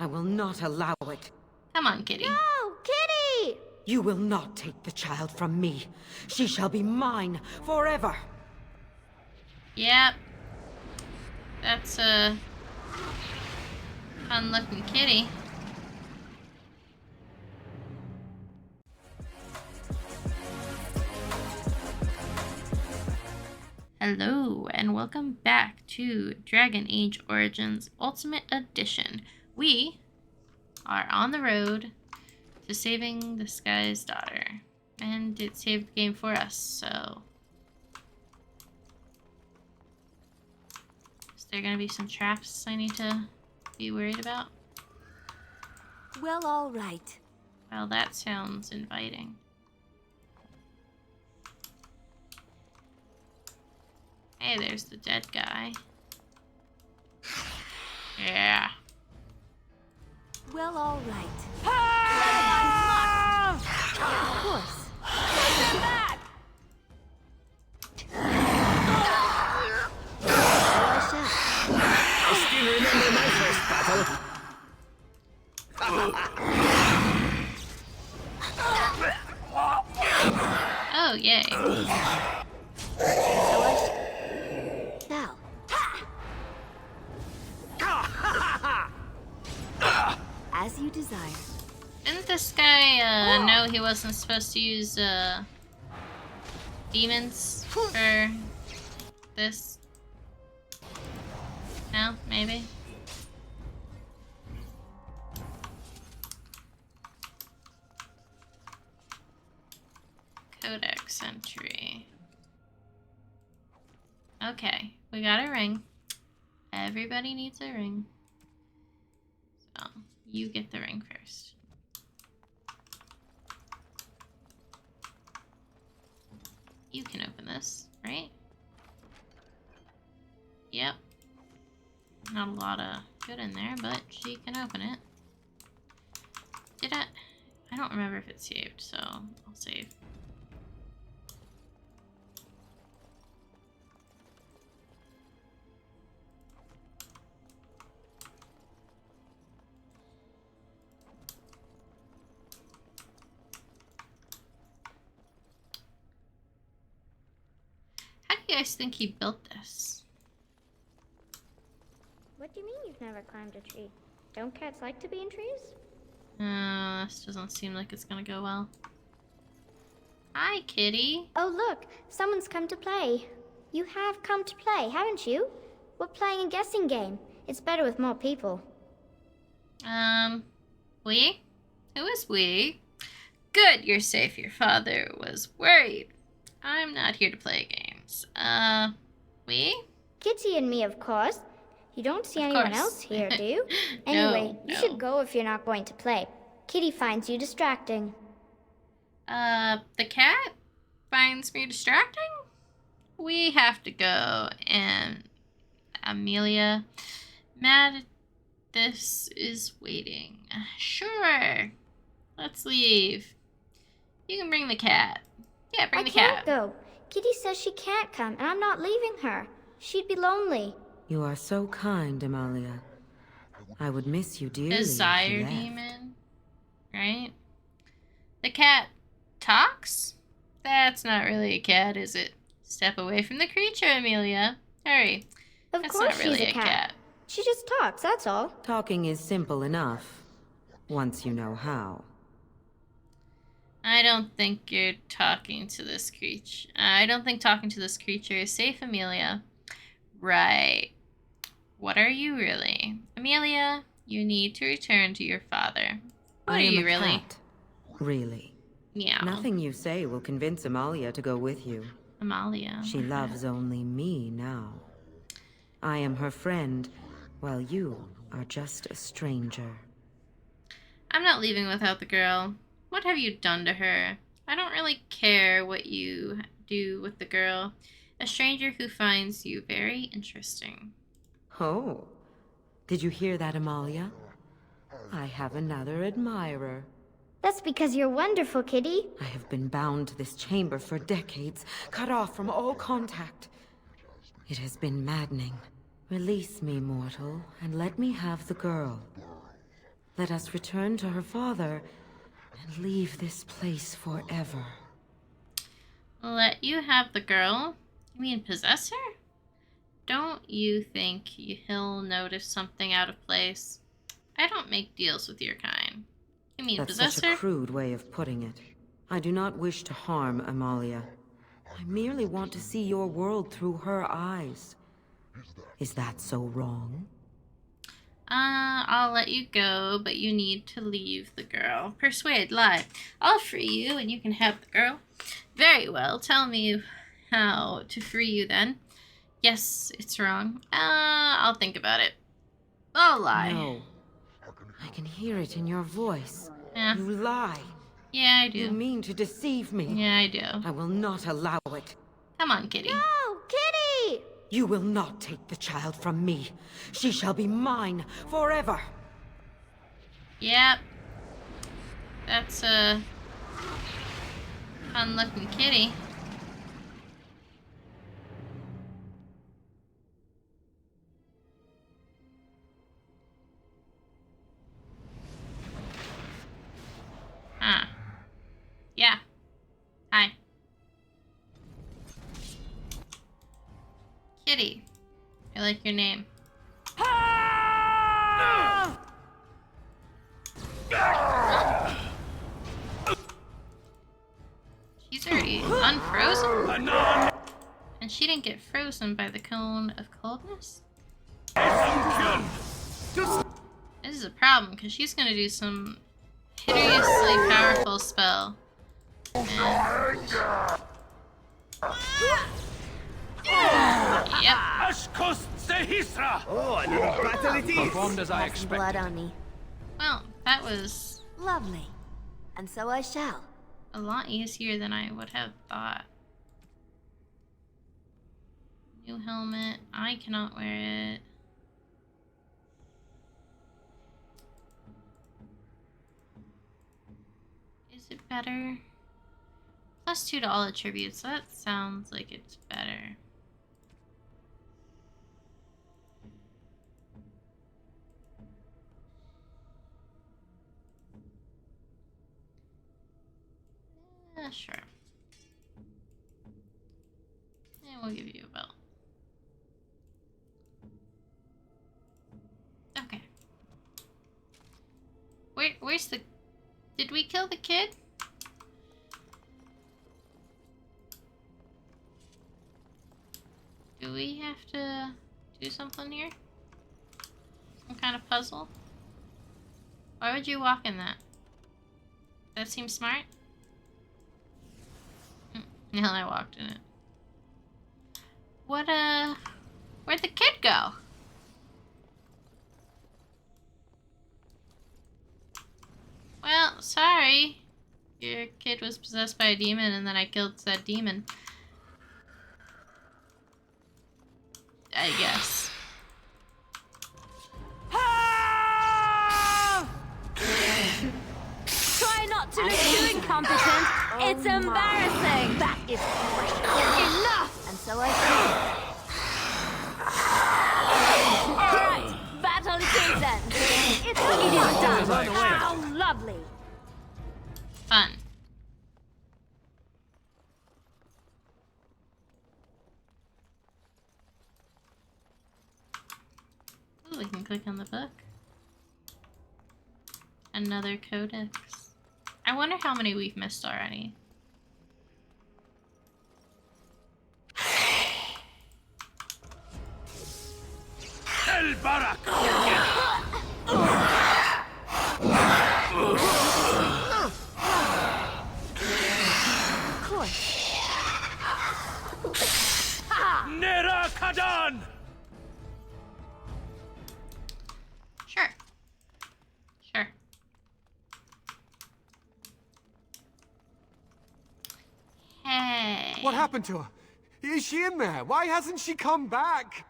I will not allow it. Come on, Kitty. No, Kitty! You will not take the child from me. She shall be mine forever. Yep. That's a fun-looking kitty. Hello, and welcome back to Dragon Age Origins Ultimate Edition. We are on the road to saving the Sky's daughter. And it saved the game for us, so... Is there gonna be some traps I need to be worried about? Well, all right. Well, that sounds inviting. Hey, there's the dead guy. Yeah. Well, all right. Ah! Of course. I still remember my first battle. Oh, yay. Now. As you desire. Didn't this guy know he wasn't supposed to use demons for this? No, maybe. Codex entry. Okay, we got a ring. Everybody needs a ring. So, you get the ring first. You can open this, right? Yep. Not a lot of good in there, but she can open it. Did I don't remember if it's saved, so I'll save. How do you guys think he built this? What do you mean you've never climbed a tree? Don't cats like to be in trees? This doesn't seem like it's gonna go well. Hi, kitty. Oh look, someone's come to play. You have come to play, haven't you? We're playing a guessing game. It's better with more people. We? Who is we? Good, you're safe. Your father was worried. I'm not here to play games. We? Kitty and me, of course. You don't see Of anyone course. else here, do you? No, Anyway, you no. should go if you're not going to play. Kitty finds you distracting. The cat finds me distracting? We have to go, and Amelia, this is waiting. Sure. Let's leave. You can bring the cat. Yeah, bring I the can't cat. go. Kitty says she can't come, and I'm not leaving her. She'd be lonely. You are so kind, Amalia. I would miss you dearly. if you Desire left. demon, right? The cat talks? That's not really a cat, is it? Step away from the creature, Amelia. Hurry. Of That's course not really she's a cat. She just talks, that's all. Talking is simple enough, once you know how. I don't think you're talking to this creature. I don't think talking to this creature is safe, Amelia. Right. What are you really? Amelia, you need to return to your father. What I are am you a really? cat. Really. Meow. Nothing you say will convince Amalia to go with you. Amalia. She loves only me now. I am her friend, while you are just a stranger. I'm not leaving without the girl. What have you done to her? I don't really care what you do with the girl. A stranger who finds you very interesting. Oh, did you hear that, Amalia? I have another admirer. That's because you're wonderful, Kitty. I have been bound to this chamber for decades, cut off from all contact. It has been maddening. Release me, mortal, and let me have the girl. Let us return to her father and leave this place forever. Let you have the girl? You mean possess her? Don't you think he'll notice something out of place? I don't make deals with your kind. You mean That's possess such a her? crude way of putting it. I do not wish to harm Amalia. I merely want to see your world through her eyes. Is that so wrong? I'll let you go, but you need to leave the girl. Persuade, lie. I'll free you, and you can have the girl. Very well. Tell me how to free you, then. Yes, it's wrong. I'll think about it. I'll lie. No. I can hear it in your voice. Yeah. You lie. Yeah, I You do. mean to deceive me. Yeah, I do. I will not allow it. Come on, kitty. Oh, Kitty! You will not take the child from me. She shall be mine forever. Yep. That's a fun-looking kitty. Huh. Yeah. Hi. Kitty. I like your name. She's already unfrozen? And she didn't get frozen by the cone of coldness? This is a problem, because she's gonna do some hideously powerful spell. And... Yep. Ashkos Sehisra! Oh, a little battle it is! Performed as I Have some blood on me. Well, that was Lovely. And so I shall. a lot easier than I would have thought. New helmet. I cannot wear it. Is it better? +2 to all attributes. That sounds like it's better. Sure. And we'll give you a belt. Okay. Where's the... Did we kill the kid? Do we have to do something here? Some kind of puzzle? Why would you walk in that? That seems smart? And I walked in it. What, where'd the kid go? Well, sorry. Your kid was possessed by a demon and then I killed that demon. I guess. Try not to look too incompetent. It's embarrassing. That is enough. And so I shall. All right, battle it is then. It is done. How lovely. Fun. Ooh, we can click on the book. Another codex. I wonder how many we've missed already. El Barak! Of course. Nera Kadan! Sure. Sure. Hey. What happened to her? Is she in there? Why hasn't she come back?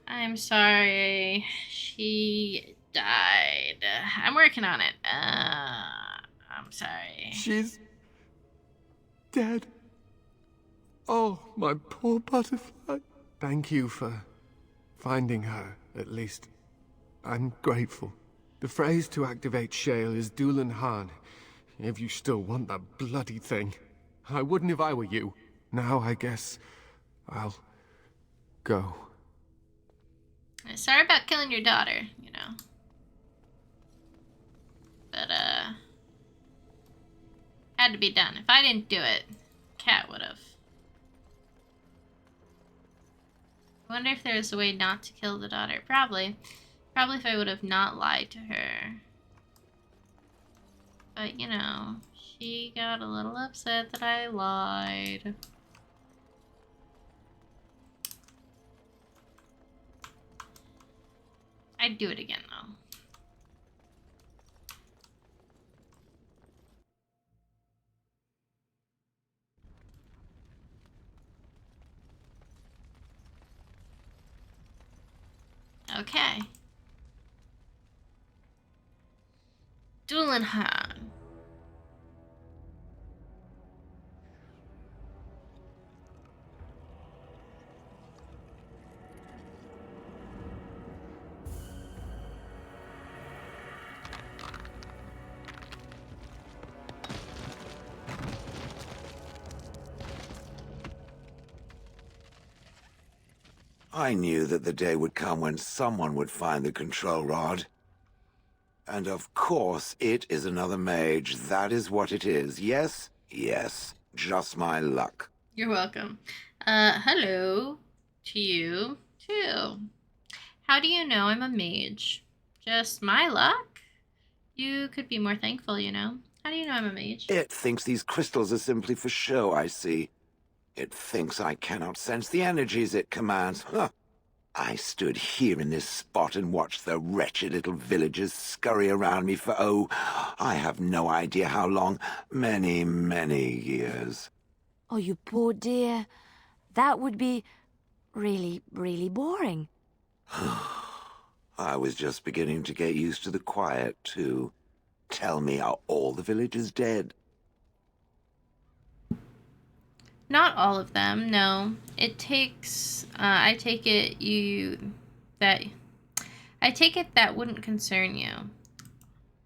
I'm sorry. She died. I'm working on it. I'm sorry. She's dead. Oh, my poor butterfly. Thank you for finding her, at least. I'm grateful. The phrase to activate Shale is Dulan Han. If you still want that bloody thing. I wouldn't if I were you. Now I guess I'll go. Sorry about killing your daughter, you know. But, had to be done. If I didn't do it, Cat would have. I wonder if there's a way not to kill the daughter. Probably. Probably if I would have not lied to her. But, you know, she got a little upset that I lied. I'd do it again, though. Okay. Dulan Han. I knew that the day would come when someone would find the control rod. And of course, it is another mage. That is what it is. Yes? Yes. Just my luck. You're welcome. Hello to you, too. How do you know I'm a mage? Just my luck? You could be more thankful, you know. How do you know I'm a mage? It thinks these crystals are simply for show, I see. It thinks I cannot sense the energies it commands. Huh. I stood here in this spot and watched the wretched little villagers scurry around me for, oh, I have no idea how long. Many, many years. Oh, you poor dear. That would be really, really boring. I was just beginning to get used to the quiet, too. Tell me, are all the villagers dead? Not all of them, no. It takes, I take it that wouldn't concern you.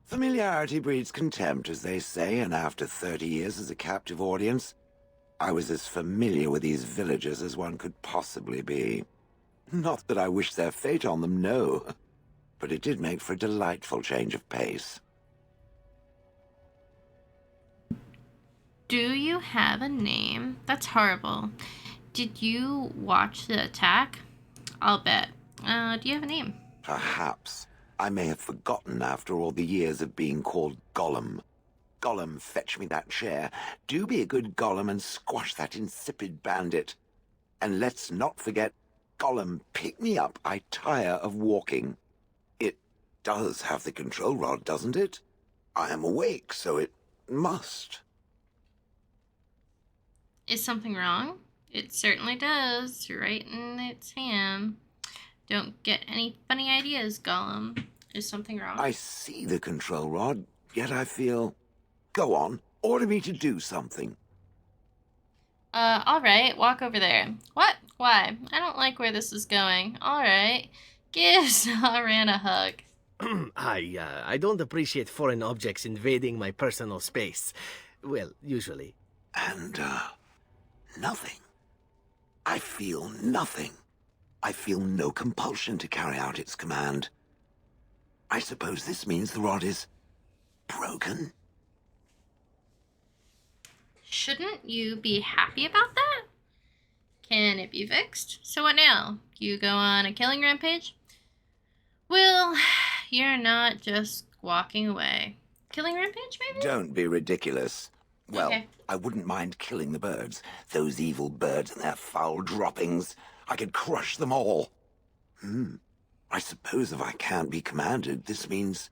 Familiarity breeds contempt, as they say, and after 30 years as a captive audience, I was as familiar with these villagers as one could possibly be. Not that I wish their fate on them, no. But it did make for a delightful change of pace. Do you have a name? That's horrible. Did you watch the attack? I'll bet. Do you have a name? Perhaps. I may have forgotten after all the years of being called Gollum. Gollum, fetch me that chair. Do be a good Gollum and squash that insipid bandit. And let's not forget, Gollum, pick me up. I tire of walking. It does have the control rod, doesn't it? I am awake, so it must. Is something wrong? It certainly does. Right in its hand. Don't get any funny ideas, Gollum. Is something wrong? I see the control rod, yet I feel... Go on, order me to do something. Alright, walk over there. What? Why? I don't like where this is going. Alright. Give Zaran a hug. I don't appreciate foreign objects invading my personal space. Well, usually. And, nothing. I feel nothing. I feel no compulsion to carry out its command. I suppose this means the rod is... broken? Shouldn't you be happy about that? Can it be fixed? So what now? You go on a killing rampage? Well, you're not just walking away. Killing rampage, maybe? Don't be ridiculous. Well, Okay. I wouldn't mind killing the birds. Those evil birds and their foul droppings. I could crush them all. I suppose if I can't be commanded, this means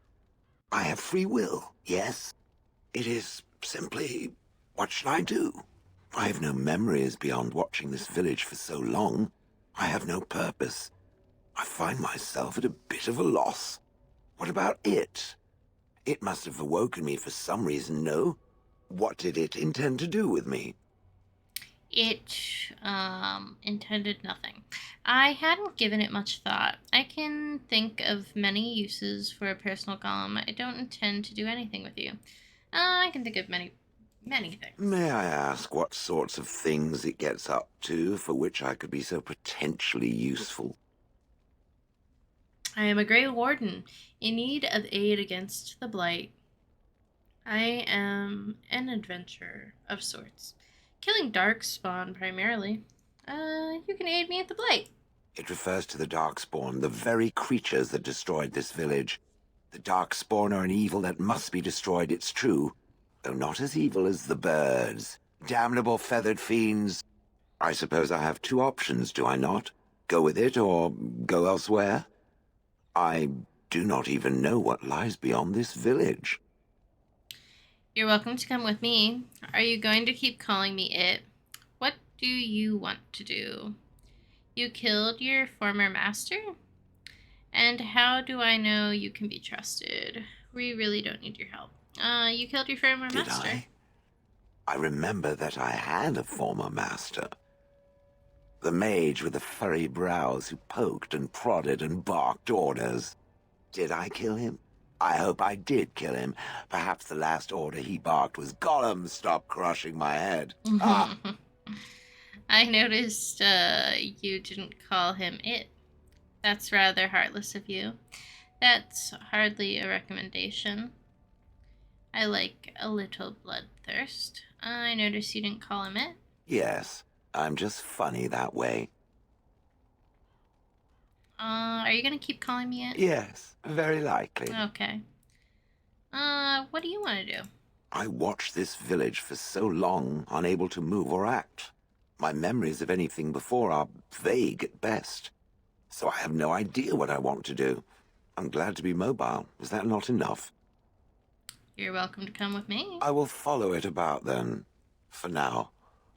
I have free will, yes? It is simply, what should I do? I have no memories beyond watching this village for so long. I have no purpose. I find myself at a bit of a loss. What about it? It must have awoken me for some reason, no? What did it intend to do with me? It intended nothing. I hadn't given it much thought. I can think of many uses for a personal golem. I don't intend to do anything with you. I can think of many things. May I ask what sorts of things it gets up to for which I could be so potentially useful? I am a Grey Warden in need of aid against the Blight. I am an adventurer of sorts. Killing Darkspawn primarily. You can aid me at the Blight. It refers to the Darkspawn, the very creatures that destroyed this village. The Darkspawn are an evil that must be destroyed, it's true, though not as evil as the birds. Damnable feathered fiends. I suppose I have two options, do I not? Go with it or go elsewhere? I do not even know what lies beyond this village. You're welcome to come with me. Are you going to keep calling me it? What do you want to do? You killed your former master? And how do I know you can be trusted? We really don't need your help. You killed your former Did master. I remember that I had a former master. The mage with the furry brows who poked and prodded and barked orders. Did I kill him? I hope I did kill him. Perhaps the last order he barked was, "Gollum, stop crushing my head." Ah, I noticed you didn't call him it. That's rather heartless of you. That's hardly a recommendation. I like a little bloodthirst. I noticed you didn't call him it. yes, I'm just funny that way. Are you gonna keep calling me it? Yes, very likely. Okay. What do you want to do? I watched this village for so long, unable to move or act. My memories of anything before are vague at best. So I have no idea what I want to do. I'm glad to be mobile. Is that not enough? You're welcome to come with me. I will follow it about then. For now.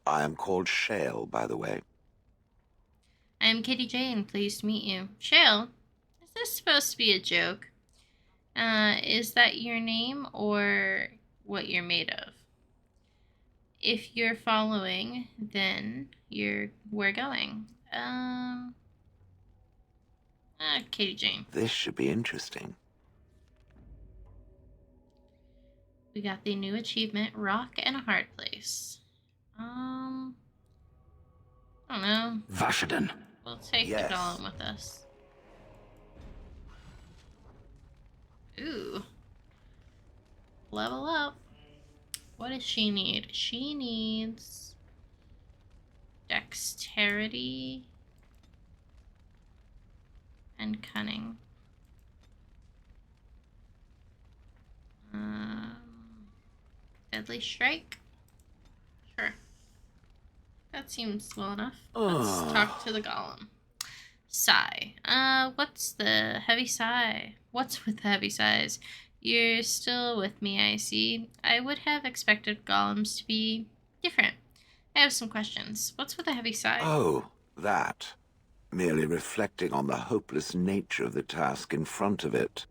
I am called Shale, by the way. I am Kitty Jane. Pleased to meet you. Shale, is this supposed to be a joke? Is that your name or what you're made of? If you're following, then we're going. Katie Jane. This should be interesting. We got the new achievement, Rock and a Hard Place. I don't know. Vashaden. We'll take Yes. the golem with us. Ooh. Level up. What does she need? She needs dexterity and cunning. Deadly strike? Sure. That seems well enough. Let's talk to the golem. Sigh. What's the heavy sigh? What's with the heavy sighs? You're still with me, I see. I would have expected golems to be different. I have some questions. What's with the heavy sigh? Oh, that. Merely reflecting on the hopeless nature of the task in front of it.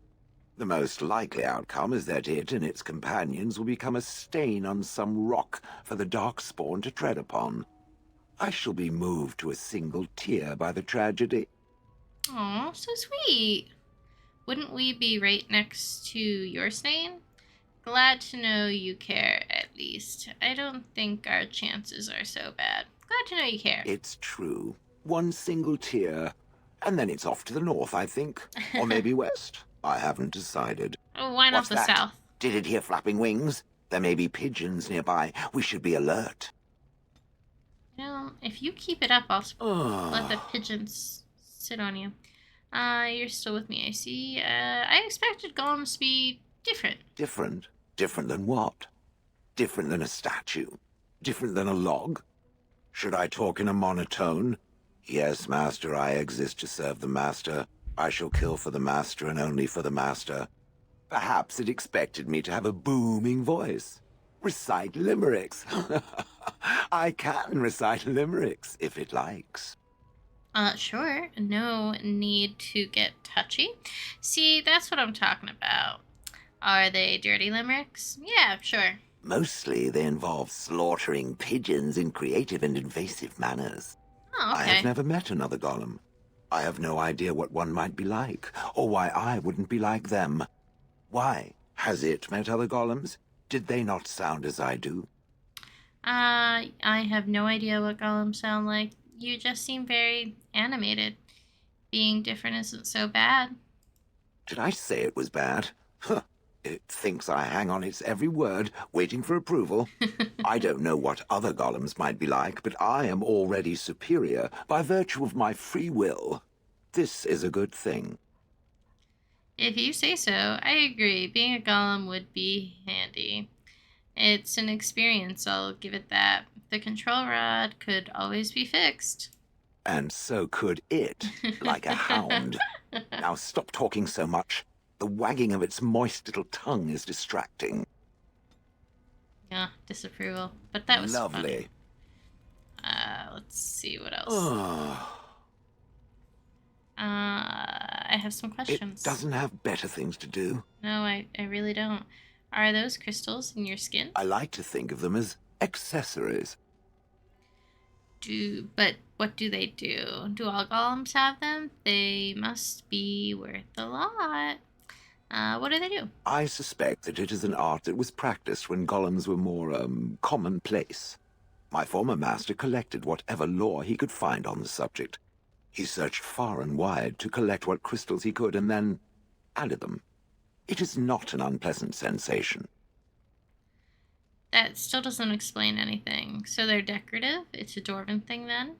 The most likely outcome is that it and its companions will become a stain on some rock for the Darkspawn to tread upon. I shall be moved to a single tear by the tragedy. Aw, so sweet. Wouldn't we be right next to your stain? Glad to know you care, at least. I don't think our chances are so bad. Glad to know you care. It's true. One single tear, and then it's off to the north, I think. Or maybe west. I haven't decided. Oh, why not What's the that? south? Did it hear flapping wings? There may be pigeons nearby. We should be alert. You know, if you keep it up, I'll let the pigeons sit on you. You're still with me, I see. I expected golems to be different. Different? Different than what? Different than a statue? Different than a log? Should I talk in a monotone? Yes, master, I exist to serve the master. I shall kill for the master and only for the master. Perhaps it expected me to have a booming voice. Recite limericks. I can recite limericks, if it likes. Sure. No need to get touchy. See, that's what I'm talking about. Are they dirty limericks? Yeah, sure. Mostly they involve slaughtering pigeons in creative and invasive manners. Oh, I okay. have never met another golem. I have no idea what one might be like, or why I wouldn't be like them. Why? Has it met other golems? Did they not sound as I do? I have no idea what golems sound like. You just seem very animated. Being different isn't so bad. Did I say it was bad? Huh. It thinks I hang on its every word, waiting for approval. I don't know what other golems might be like, but I am already superior by virtue of my free will. This is a good thing. If you say so, I agree. Being a golem would be handy. It's an experience, I'll give it that. The control rod could always be fixed. And so could it, like a hound. Now stop talking so much. The wagging of its moist little tongue is distracting. Yeah, disapproval. But that was Lovely. funny. Let's see what else. I have some questions. It doesn't have better things to do. No, I really don't. Are those crystals in your skin? I like to think of them as accessories. But what do they do? Do all golems have them? They must be worth a lot. What do they do? I suspect that it is an art that was practiced when golems were more, commonplace. My former master collected whatever lore he could find on the subject. He searched far and wide to collect what crystals he could and then added them. It is not an unpleasant sensation. That still doesn't explain anything. So they're decorative? It's a dwarven thing then?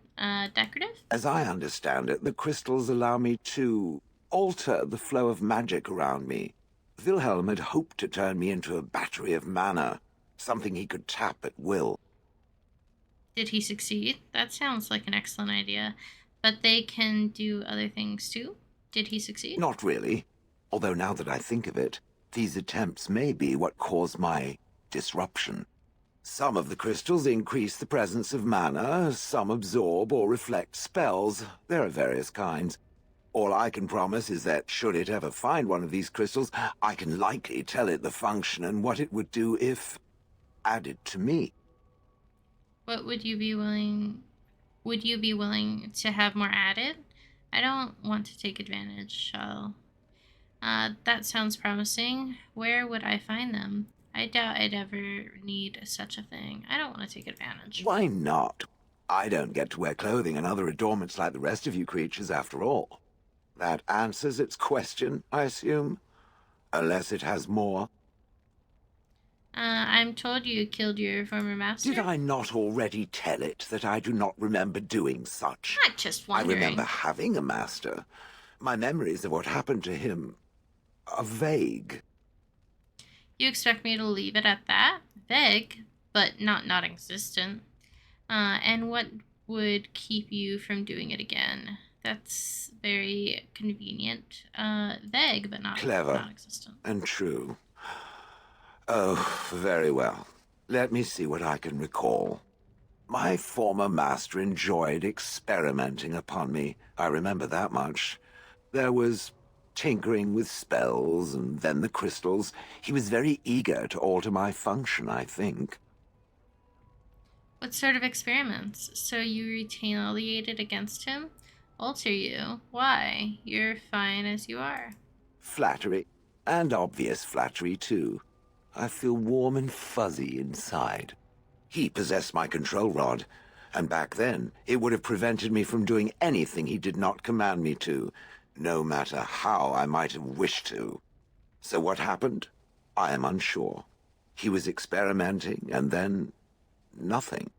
Decorative? As I understand it, the crystals allow me to alter the flow of magic around me. Wilhelm had hoped to turn me into a battery of mana, something he could tap at will. Did he succeed? That sounds like an excellent idea. But they can do other things too? Did he succeed? Not really. Although now that I think of it, these attempts may be what caused my disruption. Some of the crystals increase the presence of mana, some absorb or reflect spells. There are various kinds. All I can promise is that should it ever find one of these crystals, I can likely tell it the function and what it would do if added to me. What would you be willing... Would you be willing to have more added? I don't want to take advantage, that sounds promising. Where would I find them? I doubt I'd ever need such a thing. I don't want to take advantage. Why not? I don't get to wear clothing and other adornments like the rest of you creatures after all. That answers its question, I assume? Unless it has more. I'm told you killed your former master. Did I not already tell it that I do not remember doing such? Not just wondering. I remember having a master. My memories of what happened to him are vague. You expect me to leave it at that? Vague, but not non-existent. And what would keep you from doing it again? That's very convenient. Vague, but not Clever. non-existent. And true. Oh, very well. Let me see what I can recall. My former master enjoyed experimenting upon me. I remember that much. There was tinkering with spells, and then the crystals. He was very eager to alter my function, I think. What sort of experiments? So you retaliated against him? Alter you? Why? You're fine as you are. Flattery. And obvious flattery, too. I feel warm and fuzzy inside. He possessed my control rod, and back then, it would have prevented me from doing anything he did not command me to, no matter how I might have wished to. So what happened? I am unsure. He was experimenting, and then nothing.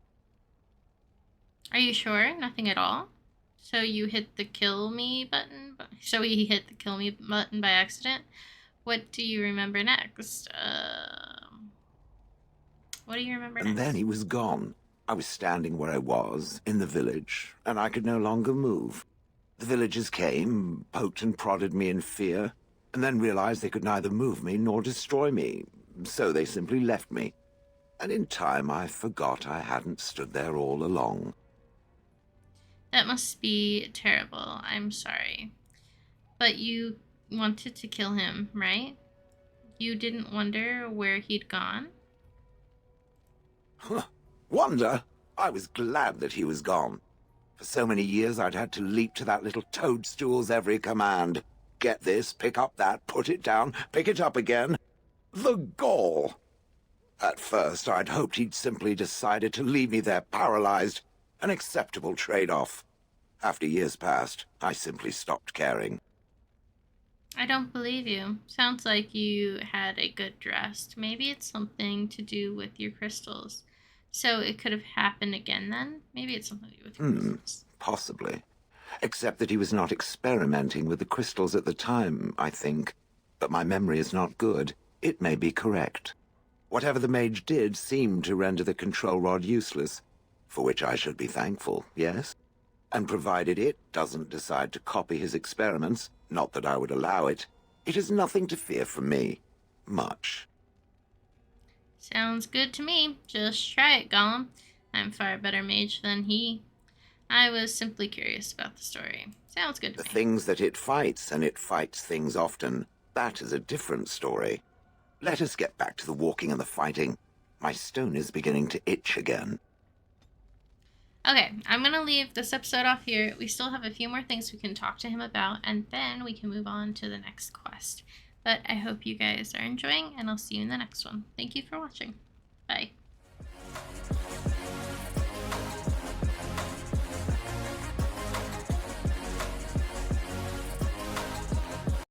Are you sure? Nothing at all? So you hit the kill me button? So he hit the kill me button by accident? What do you remember next? What do you remember next? And then he was gone. I was standing where I was, in the village, and I could no longer move. The villagers came, poked and prodded me in fear, and then realized they could neither move me nor destroy me, so they simply left me. And in time, I forgot I hadn't stood there all along. That must be terrible. I'm sorry. But you wanted to kill him, right? You didn't wonder where he'd gone? Huh. Wonder? I was glad that he was gone. For so many years I'd had to leap to that little toadstool's every command. Get this, pick up that, put it down, pick it up again. The gall! At first, I'd hoped he'd simply decided to leave me there paralyzed. An acceptable trade-off. After years passed, I simply stopped caring. I don't believe you. Sounds like you had a good rest. Maybe it's something to do with your crystals. So it could have happened again then? Maybe it's something to do with your crystals. Possibly. Except that he was not experimenting with the crystals at the time, I think. But my memory is not good. It may be correct. Whatever the mage did seemed to render the control rod useless, for which I should be thankful, yes? And provided it doesn't decide to copy his experiments, not that I would allow it, it is nothing to fear from me. Much. Sounds good to me. Just try it, Gollum. I'm far better mage than he. I was simply curious about the story. Sounds good to The me. things that it fights, and it fights things often, that is a different story. Let us get back to the walking and the fighting. My stone is beginning to itch again. Okay, I'm going to leave this episode off here. We still have a few more things we can talk to him about, and then we can move on to the next quest. But I hope you guys are enjoying, and I'll see you in the next one. Thank you for watching. Bye.